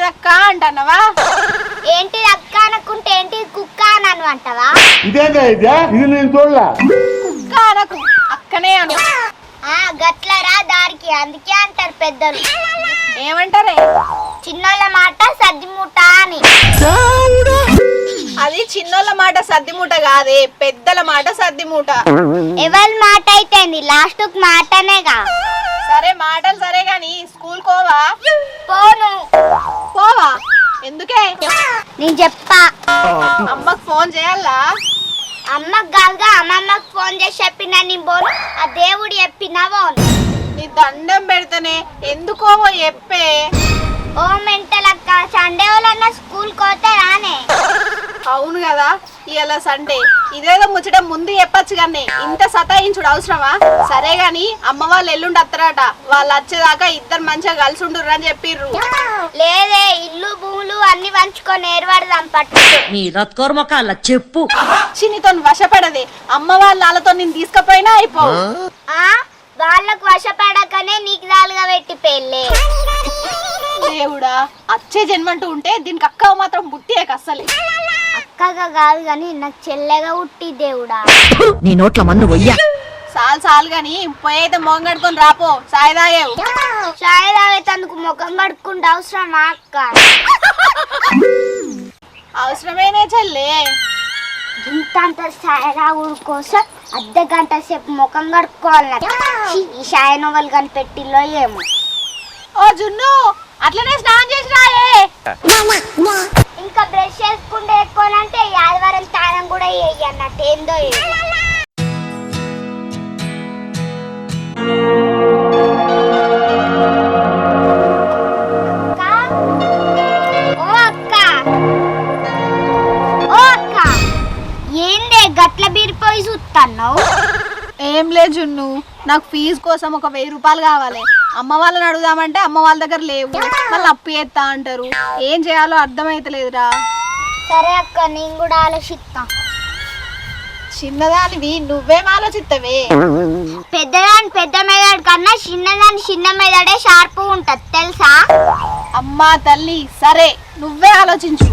అక్క అంటన్నావా? ఏంటి అక్క అనుకుంటే ఏంటి కుక్క అని అంటావా? కుక్క అనకు, అక్కనే అను. గట్లరా దారికి, అందుకే అంటారు పెద్దలు. ఏమంటారే? చిన్నోళ్ళ మాట సద్దిమూట అని. అది చిన్నోళ్ళ మాట సద్దిమూట కాదే, పెద్దల మాట సద్దిమూట. ఎవరి మాట అయితే లాస్ట్ మాటనేగా. సరే మాటలు సరే గాని స్కూల్ కోవా? పోను. పోవా? ఎందుకే? నేను చెప్పా. అమ్మకు ఫోన్ చేయాలా? అమ్మకు కాదుగా, అమ్మమ్మకు ఫోన్ చేసి చెప్పినా నేను పోను. ఆ దేవుడు చెప్పినా పోను. నీ దండం పెడతానే, ఎందుకోవో చెప్పే. ఓ మెంటల్ అక్క, సండే వాళ్ళన్నా స్కూల్ కోతే రానే. అవును కదా, ఇవాళ సండే. ఇదేదో ముచ్చట ముందు చెప్పచ్చు కానీ ఇంత సతాయించుడు అవసరమా? సరే గాని అమ్మ వాళ్ళు ఎల్లుండి వస్తారట, వాళ్ళు వచ్చేదాకా ఇద్దరు మంచిగా కలిసి ఉండుర్రు అని చెప్పిర్రు. లేదే, ఇల్లు భూములు అన్ని పంచుకొని ఏర్పడదాం పట్టు. నీ రత్కోర్మకాల చెప్పు. చినితో వశపడదే, అమ్మ వాళ్ళతో నేను తీసుకుపోయినా అయిపో. వాళ్ళకు వశపడకనే నీకు దాలుగా పెట్టి పెళ్ళే. దేవుడా, అచ్చే జన్మంటూ ఉంటే దీనికి అక్క మాత్రం పుట్టియక అస్సలే. అక్కగా కాదు గాని నాకు చెల్లెగా ఉట్టి దేవుడా. నీ నోట్ల మన్ను వయ్యా. చాలు గాని పోయితే మొహం కడుకొని రాపో, సాయి తాగేవు. చాయ్ తాగేతందుకు ముఖం కడుక్కుంటే అవసరమా అక్క? అవసరమేనే చెల్లే. ఇంతంత చాయ్ తాగుడు కోసం అర్ధ గంట సేపు ముఖం కడుక్కోవాలి. ఈ చాయ్ నవ్వలు కనిపెట్టిల్లో ఏమో. ఓ జున్ను, అట్లనే స్నానం చేసి రాయే. ఇంకా బ్రష్ చేసుకుంటే ఎక్కువనంటే ఆదివారం స్నానం కూడా వేయి అన్నట్టు ఏందో. ఏందే గట్ల బీరిపోయి చూస్తున్నావు? ఏం లే జున్ను, నాకు ఫీజు కోసం ఒక 1000 రూపాయలు కావాలి. అమ్మ వాళ్ళని అడుగుదామంటే అమ్మ వాళ్ళ దగ్గర లేవు, మళ్ళీ అప్పు చేస్తా అంటారు. ఏం చేయాలో అర్థమైతలేదురా. సరే అక్క, నేను కూడా ఆలోచిస్తా. చిన్నదానివి నువ్వేం ఆలోచిస్తావే? పెద్దదాని పెద్ద మెదడు కన్నా చిన్నదాని చిన్న మెదడే షార్ప్ ఉంటది తెలుసా? అమ్మా తల్లి, సరే నువ్వే ఆలోచించు.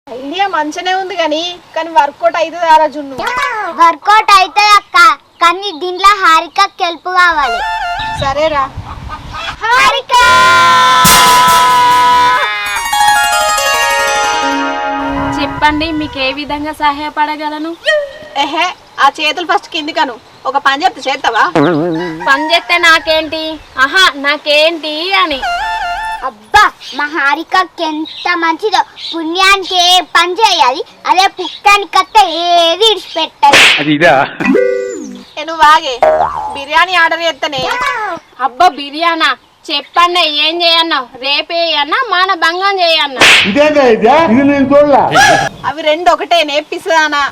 ఐడియా మంచినే ఉంది కానీ వర్కౌట్ అవుతుంది ఆ జున్ను. వర్కౌట్ అవుతుంది అక్క, కానీ దీంట్లో హారిక గెలుపు కావాలి. సరేరా. హారిక, చెప్పండి, మీకు ఏ విధంగా సహాయపడగలను? ఏహే, ఆ చేతులు ఫస్ట్ కిందికను. ఒక పని చెప్తే చేస్తావా? పని చేస్తే నాకేంటి? నాకేంటి అని. అబ్బా, మా హారికకి ఎంత మంచిదో. పుణ్యానికి ఏ పని చేయాలి, అదే పుష్టానికి వస్తే ఏది ఇడిచిపెట్టాలి. నువ్వు వాగే, బిర్యానీ ఆర్డర్ చేస్తానే. అబ్బా బిర్యానా? చెప్పండి, ఏం చేయన్నా? రేపే అన్నా మన బంగం చేయన్నా? అవి రెండు ఒకటే నేర్పిస్తానా?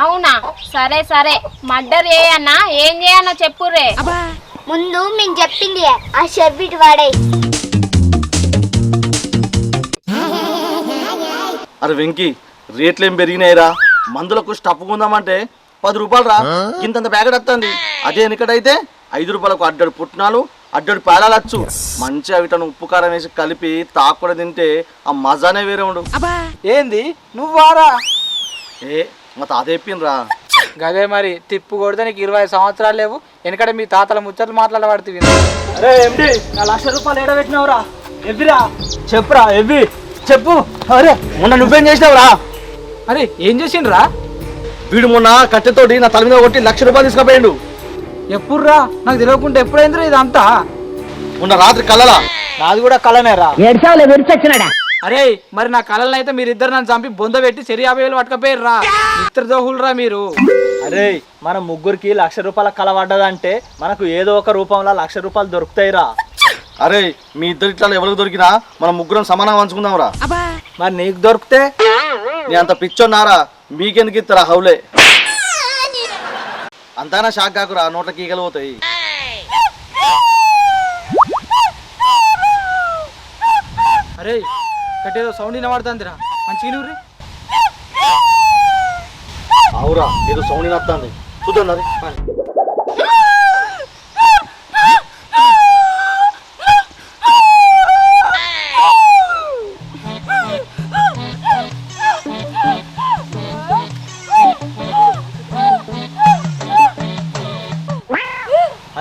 అవునా? సరే సరే, మర్డర్ చేయన్నా? ఏం చేయన్నా చెప్పురే. ముందు మేము చెప్పింది ఆ షర్బిట్ వాడే. అరే వెంకీ, రేట్లు ఏం పెరిగినాయిరా? మందులకు స్టఫ్ కొందామంటే 10 రూపాయలు రా, ఇంతంత ప్యాకెట్ వస్తుంది. అదే ఎనికడైతే 5 రూపాయలకు అడ్డడు పుట్నాలు, అడ్డడు పేలాలచ్చు. మంచిగా వీటను ఉప్పు కారం వేసి కలిపి తాకుండా తింటే ఆ మజానే వేరే ఉండు. ఏంది నువ్వారా? ఏ మా తాత చెప్పిండ్రా. గదే మరి, తిప్పు కొడితే నీకు 20 సంవత్సరాలు లేవు. ఎందుకంటే మీ తాతల ముచ్చట్లు మాట్లాడబడుతుంది. అరే ఎండి, నా 1,00,000 రూపాయలు ఏడబెట్టినావురా? ఎవ్విరా చెప్పురా, ఎవ్వి చెప్పు. అరే మొన్న నువ్వేం చేసినావురా? అరే ఏం చేసిండ్రా? వీడు మొన్న కట్టెతోటి నా తల మీద కొట్టి 1,00,000 రూపాయలు తీసుకుపోయాడు. ఎప్పుడురా? నాకు తెలియకుండా ఎప్పుడైందిరా ఇదంతా? మొన్న రాత్రి కలలా. నాది కూడా కలనేరా. ఏడ్చావులే, విరిచొచ్చినాడా? అరే మరి నా కళలను అయితే మీరిద్దరు నన్ను చంపి బొంద పెట్టి 50,000 పట్టుకపోయారురా. మిత్రదోహులరా మీరు. అరే మన ముగ్గురికి 1,00,000 రూపాయల కల పడ్డదంటే మనకు ఏదో ఒక రూపంలో 1,00,000 రూపాయలు దొరుకుతాయిరా. అరే మీ ఇద్దరు ఇట్లా ఎవరికి దొరికినా మనం ముగ్గురం సమానంగా పంచుకుందాం రా. మరి నీకు దొరికితే? నీ అంత పిచ్చోన్నారా? మీకెందుకు ఇస్తారా హౌలే? అంతానా షాక్ కాకురా, నోట్లకి ఈగలు పోతాయి. అరే కట్టేదో సౌండ్ వినబడుతుందిరా, మంచిగా నువ్వు. అవురా ఏదో సౌండ్ వస్తుంది చూద్దాం రే.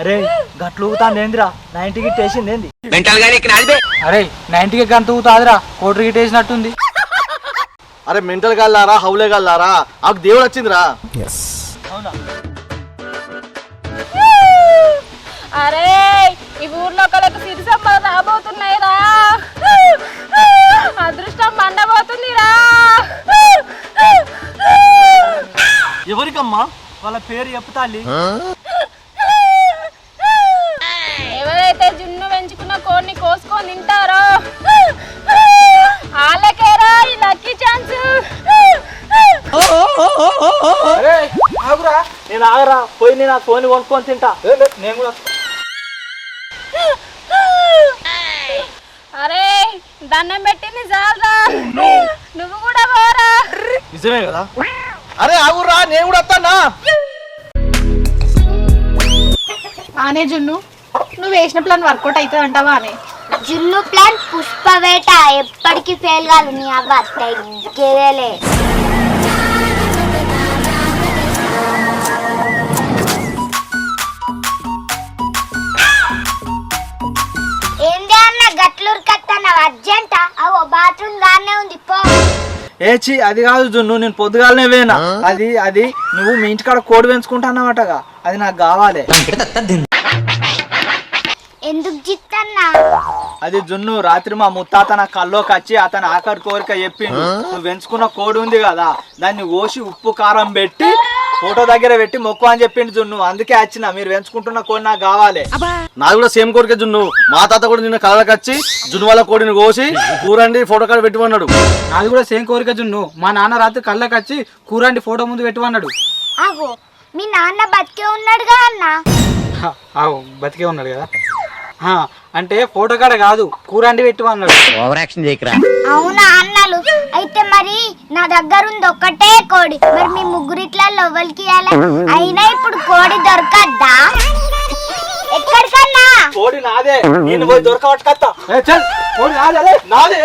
అరే గట్లు ఊగుతాంది ఏందిరా 90 గిట్ వేసింది ఏంది? అరే 90కి గంత ఊతాదిరా కోటి గిట్ వేసినట్టుంది. అరే మెంటల్ గల్లారా హౌలే గల్లారా ఆకు దేవుడు వచ్చిందిరా. అవునా? అరే ఈ ఊర్లో ఒకళ్ళకు సిరి సంపద రాబోతున్నాయిరా. అదృష్టం మండబోతుందిరా. ఎవరికమ్మా? వాళ్ళ పేరు చెప్తాలి. ఎవరైతే జున్ను పెంచుకున్న కోడిని కోసుకొని తింటారో వాళ్ళకేరా ఈ లక్కీ ఛాన్స్. అరే ఆగురా. నేను ఆగరా పోయి నేను ఆ కోని కొనుక్కొని తింటా. నేను కూడా అరే దండం పెట్టింది చాలరా, నువ్వు కూడా పోరా. నిజమే కదా. అరే ఆగురా నేను కూడా వస్తానా. ఆనే జున్ను నువ్వు వేసిన ప్లాన్ వర్కౌట్ అవుతుంది అంటావా అనే? జున్ను ప్లాన్ పుష్పవేట ఎప్పటికీ ఫెయిల్ కాదు. నీ అవ్వ తగ్గేదేలే. ఏంది అన్న గట్లూరు కత్తన్నావు అర్జెంటా? అవో బాత్రూమ్ దాన్నే ఉంది పో. ఏచి అది కాదు జున్ను, నేను పొద్దుగాలనే వేనా. అది నువ్వు మీ ఇంటికాడ కోడి పెంచుకుంటానమాటగా, అది నాకు కావాలి. ఎందుకు జిత్తన్నా? అది జున్ను రాత్రి మా ముత్తాత నా కల్లోకి వచ్చి అతను ఆఖరి కోరిక చెప్పిండు. నువ్వు పెంచుకున్న కోడి ఉంది కదా దాన్ని కోసి ఉప్పు కారం పెట్టి ఫోటో దగ్గర పెట్టి మొక్కు అని చెప్పిండు జున్ను. అందుకే వచ్చిన, మీరు పెంచుకుంటున్న కోడి నాకు కావాలి. నాది కూడా సేమ్ కోరిక జున్ను. మా తాత కూడా నిన్న కళ్ళకి వచ్చి జున్ను వాళ్ళ కోడిని కోసి కూరండి ఫోటో కార్డు పెట్టమన్నాడు. నాది కూడా సేమ్ కోరిక జున్ను. మా నాన్న రాత్రి కళ్ళకి వచ్చి కూరండి ఫోటో ముందు పెట్టమన్నాడు. ఆగో మీ నాన్న బతికే ఉన్నాడుగా అన్న? బతికే ఉన్నాడు కదా. అంటే ఫోటో కాడ కాదు కూరండి పెట్టమన్నాడు. Over action చేయకరా. అవునా అన్నలు? అయితే మరి నా దగ్గర ఉంది ఒక్కటే కోడి. మరి మీ ముగ్గురిట్లలో ఎవరికి ఇవ్వాలి? అయినా ఇప్పుడు కోడి దొరకద్దా? ఎక్కడికన్నా? కోడి నాదే, నేను పోయి దొరకబట్టుకొస్తా. నాదే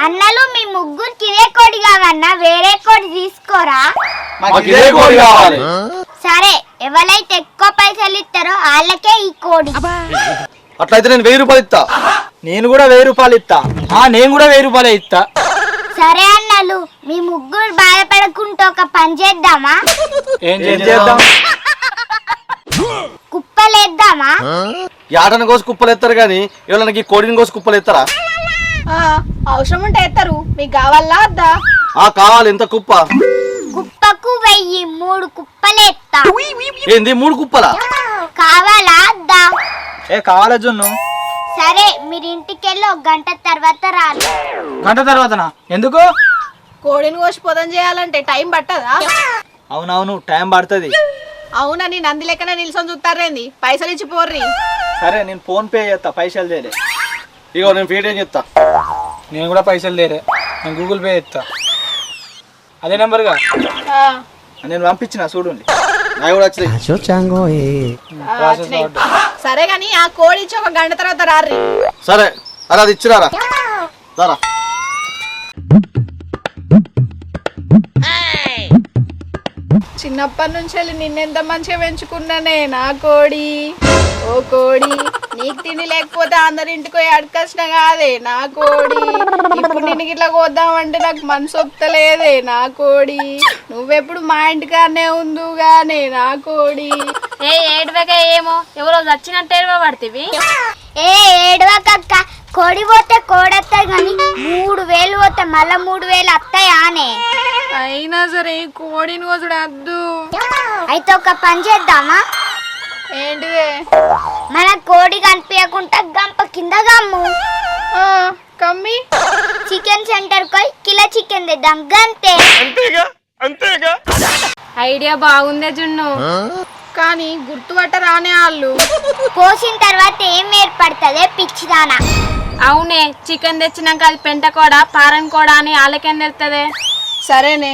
అన్నలు మీ ముగ్గురికి ఇదే కోడి కావన్నా వేరే కోడి తీసుకోరా? సరే ఎవరైతే ఎక్కువ పైసలు ఇస్తారో వాళ్ళకే ఈ కోడి. అట్లయితే నేను 1000 రూపాయలు ఇస్తా. నేను కూడా 1000 రూపాయలు ఇస్తా. నేను కూడా 1000 రూపాయలు ఇస్తా. సరే అన్నలు మీ ముగ్గురు బాధపడకుంటూ ఒక పని చేద్దామా? ఏం చేద్దాం? కుప్పలేద్దామా? యాటను కోసి కుప్పలు ఎత్తారు కానీ ఎవరికి కోడిని కోసి కుప్పలు ఎత్తారా? అవసరం ఉంటే ఎత్తారు. మీకు కావాలా అద్దా? కావాలి. ఎంత కుప్ప? కుప్పకు 1000 3 కుప్పలేస్తా. ఏంది 3 కుప్పలా? కావాలా అద్దా? కావాలా జున్ను? సరే మీరు ఇంటికెళ్ళి 1 గంట తర్వాత రాలి. గంట తర్వాతనా? ఎందుకు? కోడిని కోసి పొదం చేయాలంటే టైం పట్టదా? అవునవును టైం పడుతుంది. అవునని నంది లెక్కన నిల్సొని చూస్తారేంది? పైసలు ఇచ్చి పోర్రి. సరే నేను ఫోన్ పే చేస్తా, పైసలు తేలే. ఇగో నేను పేటీఎం చెప్తా. నేను కూడా పైసలు లేరే, నేను గూగుల్ పే ఇస్తా. అదే నెంబర్గా నేను పంపించిన చూడండి. నాకు కూడా వచ్చింది. వచ్చినాయి. సరే గాని ఆ కోడి ఇచ్చి 1 గంట తర్వాత రారి. సరే అరే అది ఇచ్చిరారా. సరా చిన్నప్పటి నుంచి వెళ్ళి నిన్నెంత మంచిగా పెంచుకున్నానే నా కోడి. ఓ కోడి నీకు తిండి లేకపోతే అందరింటికి పోయి అడకొచ్చిన కాదే నా కోడి. ఇప్పుడు నిన్ను ఇట్లా కోద్దామంటే నాకు మనసు ఒత్తలేదే నా కోడి. నువ్వెప్పుడు మా ఇంటికానే ఉందు గానే నా కోడి. ఏడువగా ఏమో ఎవరో చచ్చినట్టు ఏడవ పడుతుంది. ఏడవకక్క, కోడి పోతే కోడత్తాయి కానీ 3000 పోతే మళ్ళా 3000 వస్తాయి ఆనే. అయినా సరే కోడిని కోసుడు వద్దు. అయితే ఒక పని చేద్దామా? ఏంటిదే? మన కోడి కనిపించకుండా గంప కింద గమ్ము. ఆ, కమ్మి. చికెన్ సెంటర్ పోయి కిలో చికెన్ తెద్దాం గంతే. ఐడియా బాగుందే జున్ను. కానీ గుర్తుపట్ట రానే వాళ్ళు. కోసిన తర్వాత ఏం ఏర్పడుతుందే పిచ్చిదానా? అవునే, చికెన్ తెచ్చినాక అది పెంట కూడా పారన్ కూడా అని వాళ్ళకేం తెలుస్తుంది? సరేనే,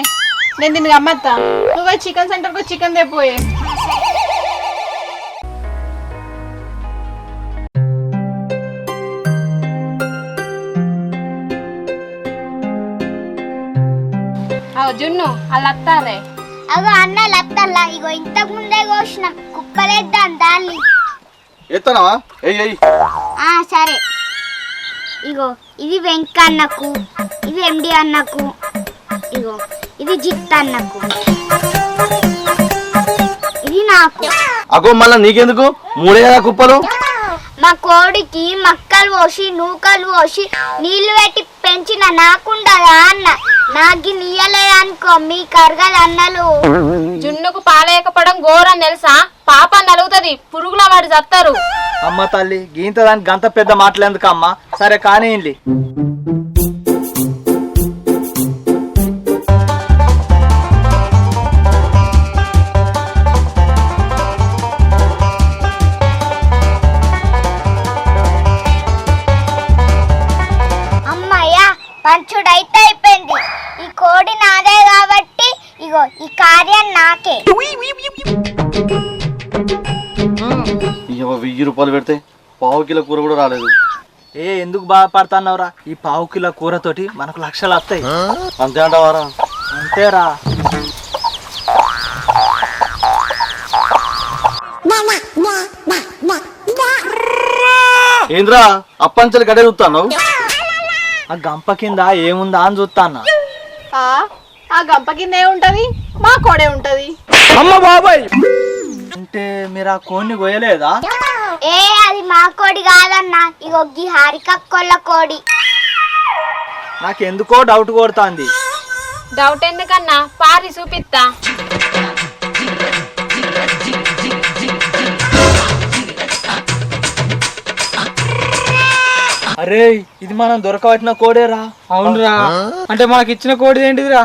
నేను దీన్ని గమ్మత్తా. నువ్వు చికెన్ సెంటర్కు చికెన్ తెపోయే. జున్ను అలా వస్తారే. అగో అన్న లత్తల్లా ఇగో ఇంతకు ముందే కోసినాం, కుప్పలేద్దాం దాన్ని. ఎత్తనావా? ఎయ్ సరే. ఇగో ఇది వెంక అన్నకు, ఇది ఎండి అన్నకు, ఇగో ఇది జిత్ అన్నకు, ఇది నాకు. అగో మళ్ళా నీకెందుకు? మూడే కదా కుప్పలు. మా కోడికి మక్కలు పోసి నూకలు పోసి నీళ్లు పెట్టి పెంచిన నాకుండదా అన్న. నాకు నీయలేదనుకో మీ కరగదు అన్నలు. జున్నుకు పాలేయకపోవడం ఘోరం తెలుసా? పాప నలుగుతుంది, పురుగుల వాడు చస్తారు. అమ్మ తల్లి గీంత దానికి గంత పెద్ద మాటలేందుకు అమ్మ? సరే కానీ పంచుడైతే అయిపోయింది. ఈ కోడి నాదే కాబట్టి ఇగో ఈ కార్యం నాకే. 1000 రూపాయలు పెడితే పావు కిలో కూర కూడా రాలేదు. ఎందుకు బాధపడుతున్నావురా? ఈ పావు కిలో కూరతోటి మనకు లక్షలు వస్తాయి. అంతే అంటావారా? అంతేరా. ఏంద్రా అప్పంచలు గడే చూస్తాను? ఆ గంప కింద ఏముందా అని చూస్తాన్నా. ఆ గంప కింద ఏముంటది? మా కోడే ఉంటది. అమ్మ బాబాయ్, అంటే మీరు ఆ కోడిని కోయలేదా? అది మా కోడి కాదన్నా, ఇగో ఈ హారికక్కొల్ల కోడి. నాకెందుకో డౌట్ కొడుతుంది. డౌట్ ఎందుకన్నా, పారి చూపిస్తా. అరే ఇది మనం దొరకబట్టిన కోడేరా. అవునురా, అంటే మనకి ఇచ్చిన కోడి ఏంటిదిరా?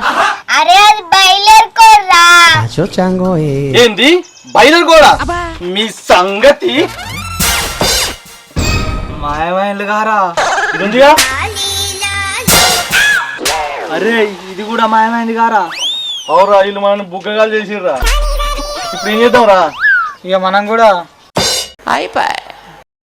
అరే అది బయలుదేరు కోర్రా. ఏంది బయలు కూడా? మీ సంగతి మాయమైంది గారా. ఇదిగా అరే ఇది కూడా మాయమైంది గారా. అవురా, వీళ్ళు మనల్ని బుగ్గగాలు చేసిర్రా. ఇప్పుడు ఏం చేద్దాం రా? ఇక మనం కూడా అయిపోయి